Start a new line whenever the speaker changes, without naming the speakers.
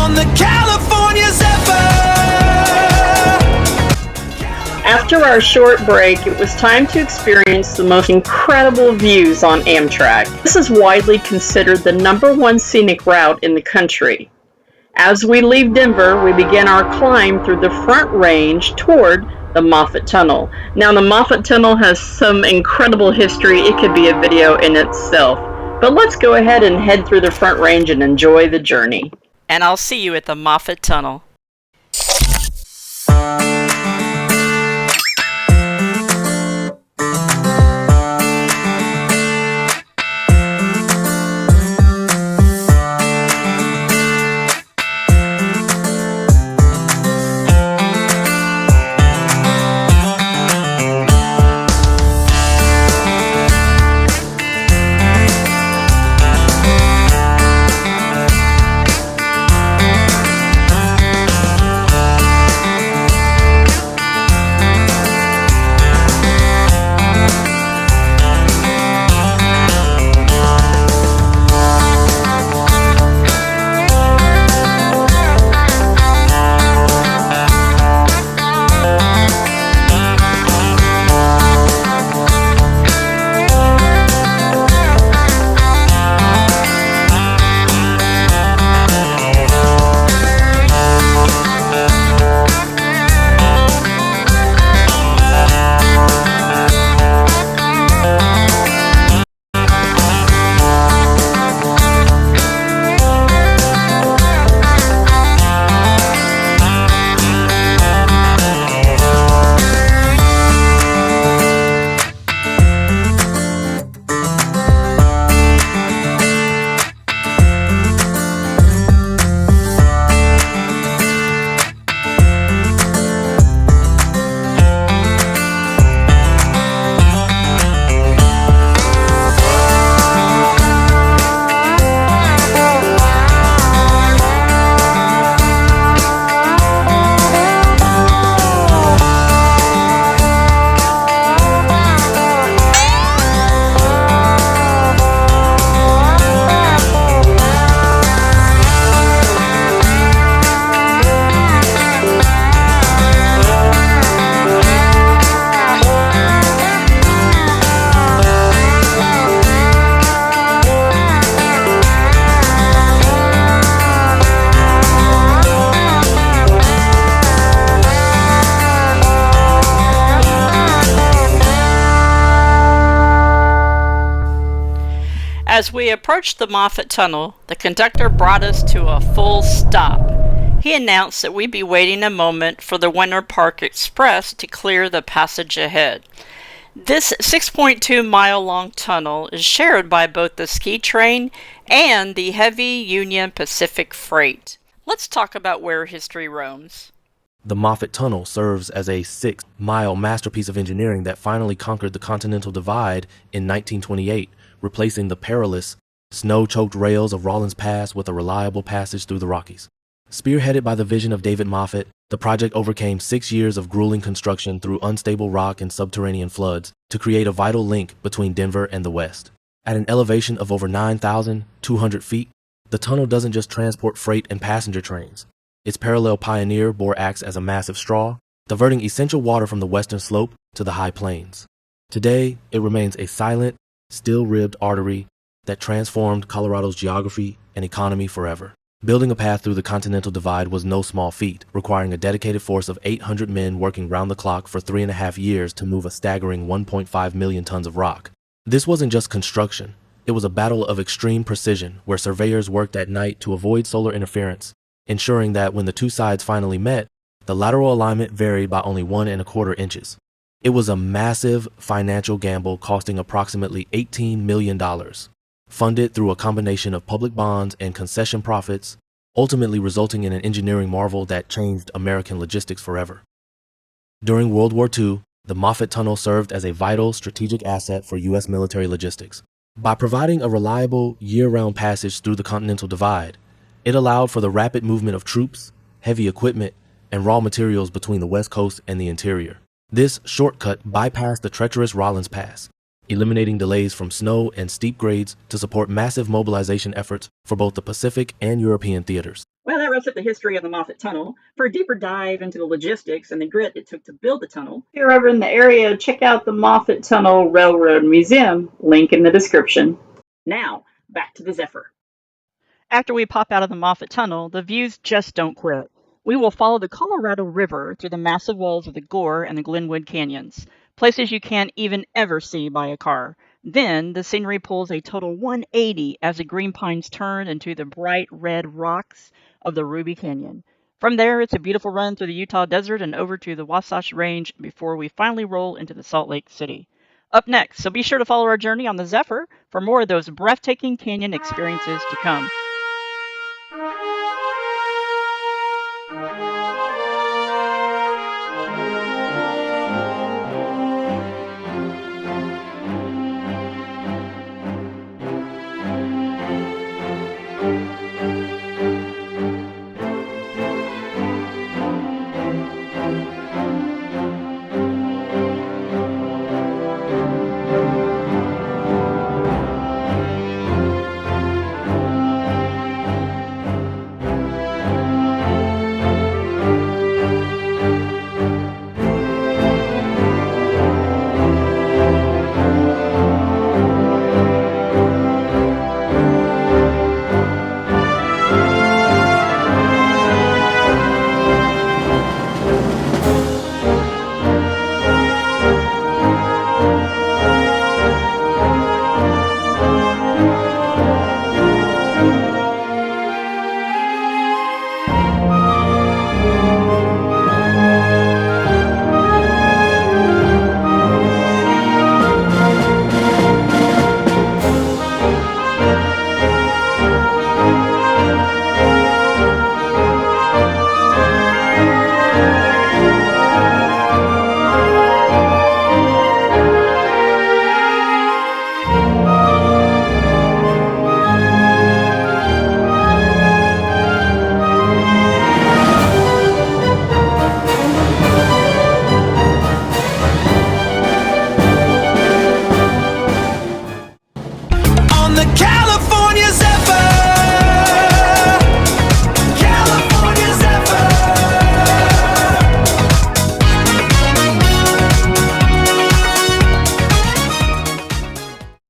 on the California Zephyr.
After our short break, it was time to experience the most incredible views on Amtrak. This is widely considered the #1 scenic route in the country. As we leave Denver, we begin our climb through the Front Range toward the Moffat Tunnel. Now, the Moffat Tunnel has some incredible history. It could be a video in itself. But let's go ahead and head through the Front Range and enjoy the journey.
And I'll see you at the Moffat Tunnel. As we approached the Moffat Tunnel, the conductor brought us to a full stop. He announced that we'd be waiting a moment for the Winter Park Express to clear the passage ahead. This 6.2-mile-long tunnel is shared by both the ski train and the heavy Union Pacific freight. Let's talk about where history roams.
The Moffat Tunnel serves as a 6-mile masterpiece of engineering that finally conquered the Continental Divide in 1928, replacing the perilous, snow-choked rails of Rawlins Pass with a reliable passage through the Rockies. Spearheaded by the vision of David Moffat, the project overcame 6 years of grueling construction through unstable rock and subterranean floods to create a vital link between Denver and the West. At an elevation of over 9,200 feet, the tunnel doesn't just transport freight and passenger trains. Its parallel pioneer bore acts as a massive straw, diverting essential water from the western slope to the high plains. Today, it remains a silent, steel-ribbed artery that transformed Colorado's geography and economy forever. Building a path through the Continental Divide was no small feat, requiring a dedicated force of 800 men working round the clock for 3.5 years to move a staggering 1.5 million tons of rock. This wasn't just construction. It was a battle of extreme precision where surveyors worked at night to avoid solar interference, ensuring that when the two sides finally met, the lateral alignment varied by only 1.25 inches. It was a massive financial gamble costing approximately $18 million, funded through a combination of public bonds and concession profits, ultimately resulting in an engineering marvel that changed American logistics forever. During World War II, the Moffat Tunnel served as a vital strategic asset for U.S. military logistics. By providing a reliable, year-round passage through the Continental Divide, it allowed for the rapid movement of troops, heavy equipment, and raw materials between the West Coast and the interior. This shortcut bypassed the treacherous Rawlins Pass, eliminating delays from snow and steep grades to support massive mobilization efforts for both the Pacific and European theaters.
Well, that wraps up the history of the Moffat Tunnel. For a deeper dive into the logistics and the grit it took to build the tunnel, if you're ever in the area, check out the Moffat Tunnel Railroad Museum, link in the description. Now, back to the Zephyr.
After we pop out of the Moffat Tunnel, the views just don't quit. We will follow the Colorado River through the massive walls of the Gore and the Glenwood Canyons, places you can't even ever see by a car. Then the scenery pulls a total 180 as the green pines turn into the bright red rocks of the Ruby Canyon. From there, it's a beautiful run through the Utah desert and over to the Wasatch Range before we finally roll into the Salt Lake City. Up next, so be sure to follow our journey on the Zephyr for more of those breathtaking canyon experiences to come.